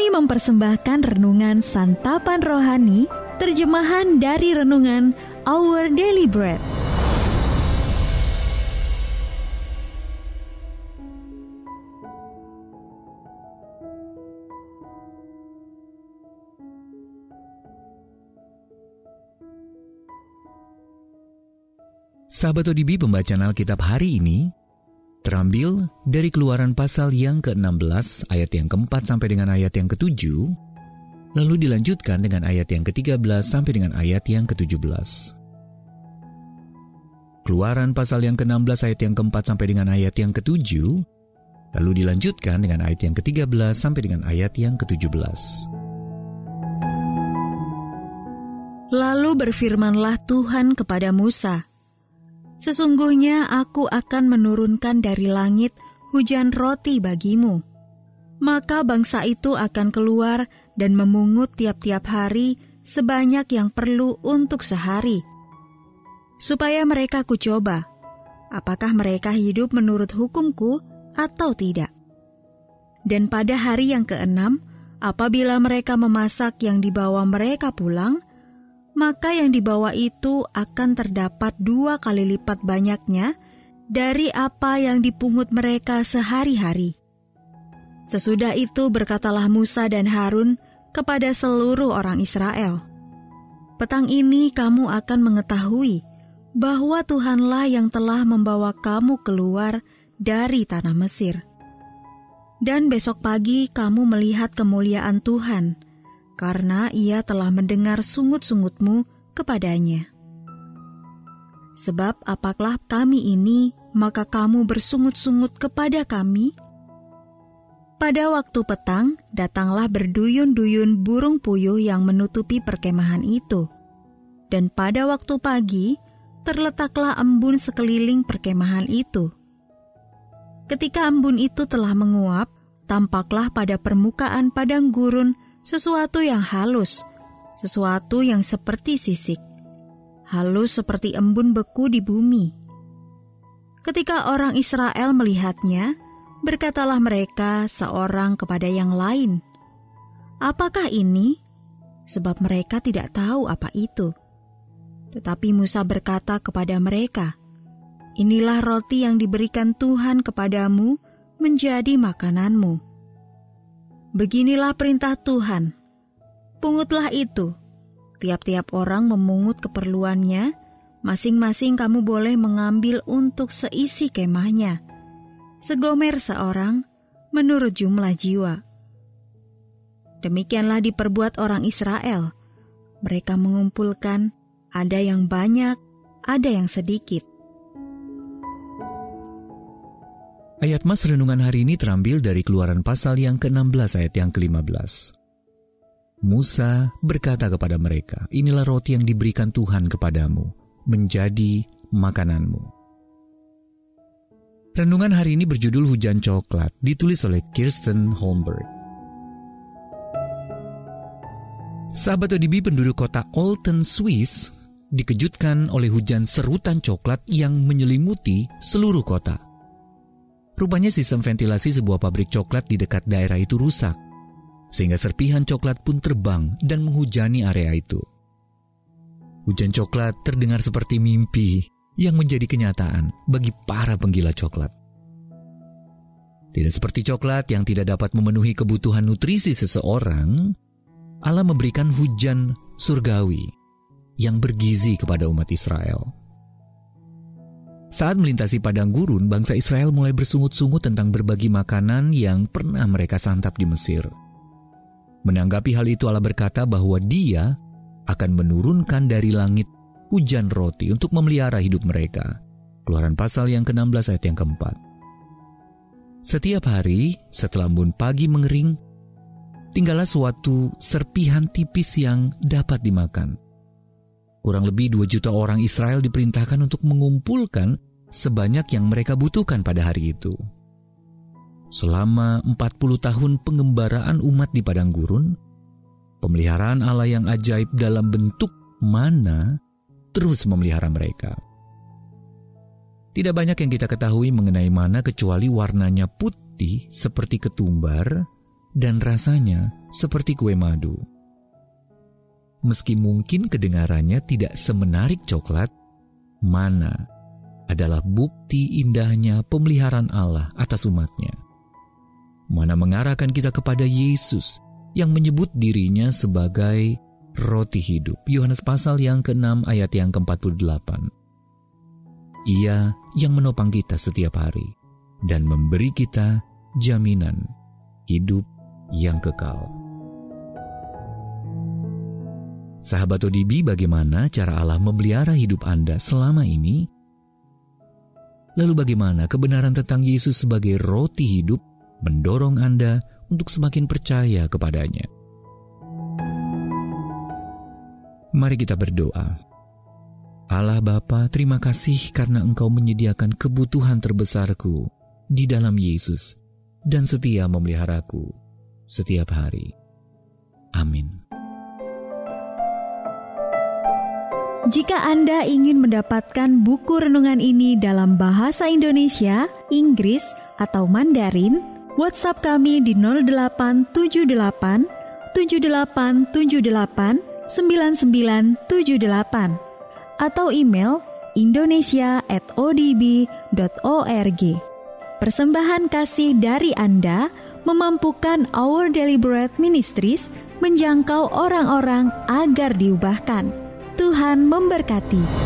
Kami mempersembahkan renungan Santapan Rohani, terjemahan dari renungan Our Daily Bread. Sahabat ODB, pembacaan Alkitab hari ini terambil dari Keluaran pasal yang ke-16 ayat yang ke-4 sampai dengan ayat yang ke-7, lalu dilanjutkan dengan ayat yang ke-13 sampai dengan ayat yang ke-17. Keluaran pasal yang ke-16 ayat yang ke-4 sampai dengan ayat yang ke-7, lalu dilanjutkan dengan ayat yang ke-13 sampai dengan ayat yang ke-17. Lalu berfirmanlah Tuhan kepada Musa, "Sesungguhnya aku akan menurunkan dari langit hujan roti bagimu. Maka bangsa itu akan keluar dan memungut tiap-tiap hari sebanyak yang perlu untuk sehari. Supaya mereka kucoba, apakah mereka hidup menurut hukumku atau tidak. Dan pada hari yang ke-6, apabila mereka memasak yang dibawa mereka pulang, maka yang dibawa itu akan terdapat 2 kali lipat banyaknya dari apa yang dipungut mereka sehari-hari." Sesudah itu berkatalah Musa dan Harun kepada seluruh orang Israel, "Petang ini kamu akan mengetahui bahwa Tuhanlah yang telah membawa kamu keluar dari tanah Mesir. Dan besok pagi kamu melihat kemuliaan Tuhan, karena Ia telah mendengar sungut-sungutmu kepadanya. Sebab apakah kami ini, maka kamu bersungut-sungut kepada kami?" Pada waktu petang, datanglah berduyun-duyun burung puyuh yang menutupi perkemahan itu. Dan pada waktu pagi, terletaklah embun sekeliling perkemahan itu. Ketika embun itu telah menguap, tampaklah pada permukaan padang gurun sesuatu yang halus, sesuatu yang seperti sisik, halus seperti embun beku di bumi. Ketika orang Israel melihatnya, berkatalah mereka seorang kepada yang lain, "Apakah ini?" Sebab mereka tidak tahu apa itu. Tetapi Musa berkata kepada mereka, "Inilah roti yang diberikan Tuhan kepadamu menjadi makananmu. Beginilah perintah Tuhan, pungutlah itu. Tiap-tiap orang memungut keperluannya, masing-masing kamu boleh mengambil untuk seisi kemahnya, segomer seorang menurut jumlah jiwa." Demikianlah diperbuat orang Israel. Mereka mengumpulkan, ada yang banyak, ada yang sedikit. Ayat Mas renungan hari ini terambil dari Keluaran pasal yang ke-16 ayat yang ke-15. Musa berkata kepada mereka, "Inilah roti yang diberikan Tuhan kepadamu, menjadi makananmu." Renungan hari ini berjudul Hujan Coklat, ditulis oleh Kirsten Holmberg. Sahabat ODB, penduduk kota Olten, Swiss, dikejutkan oleh hujan serutan coklat yang menyelimuti seluruh kota. Rupanya sistem ventilasi sebuah pabrik coklat di dekat daerah itu rusak, sehingga serpihan coklat pun terbang dan menghujani area itu. Hujan coklat terdengar seperti mimpi yang menjadi kenyataan bagi para penggila coklat. Tidak seperti coklat yang tidak dapat memenuhi kebutuhan nutrisi seseorang, Allah memberikan hujan surgawi yang bergizi kepada umat Israel. Saat melintasi padang gurun, bangsa Israel mulai bersungut-sungut tentang berbagi makanan yang pernah mereka santap di Mesir. Menanggapi hal itu, Allah berkata bahwa Dia akan menurunkan dari langit hujan roti untuk memelihara hidup mereka. Keluaran pasal yang ke-16 ayat yang ke-4. Setiap hari setelah embun pagi mengering, tinggallah suatu serpihan tipis yang dapat dimakan. Kurang lebih 2 juta orang Israel diperintahkan untuk mengumpulkan sebanyak yang mereka butuhkan pada hari itu. Selama 40 tahun pengembaraan umat di padang gurun, pemeliharaan Allah yang ajaib dalam bentuk mana terus memelihara mereka. Tidak banyak yang kita ketahui mengenai mana kecuali warnanya putih seperti ketumbar dan rasanya seperti kue madu. Meski mungkin kedengarannya tidak semenarik coklat, mana adalah bukti indahnya pemeliharaan Allah atas umatnya. Mana mengarahkan kita kepada Yesus yang menyebut dirinya sebagai roti hidup. Yohanes pasal yang ke-6 ayat yang ke-48. Ia yang menopang kita setiap hari dan memberi kita jaminan hidup yang kekal. Sahabat ODB, bagaimana cara Allah memelihara hidup Anda selama ini? Lalu bagaimana kebenaran tentang Yesus sebagai roti hidup mendorong Anda untuk semakin percaya kepadanya? Mari kita berdoa. Allah Bapa, terima kasih karena Engkau menyediakan kebutuhan terbesarku di dalam Yesus dan setia memeliharaku setiap hari. Amin. Jika Anda ingin mendapatkan buku renungan ini dalam bahasa Indonesia, Inggris, atau Mandarin, WhatsApp kami di 0878 7878 9978 atau email indonesia@odb.org. Persembahan kasih dari Anda memampukan Our Daily Bread Ministries menjangkau orang-orang agar diubahkan. Tuhan memberkati.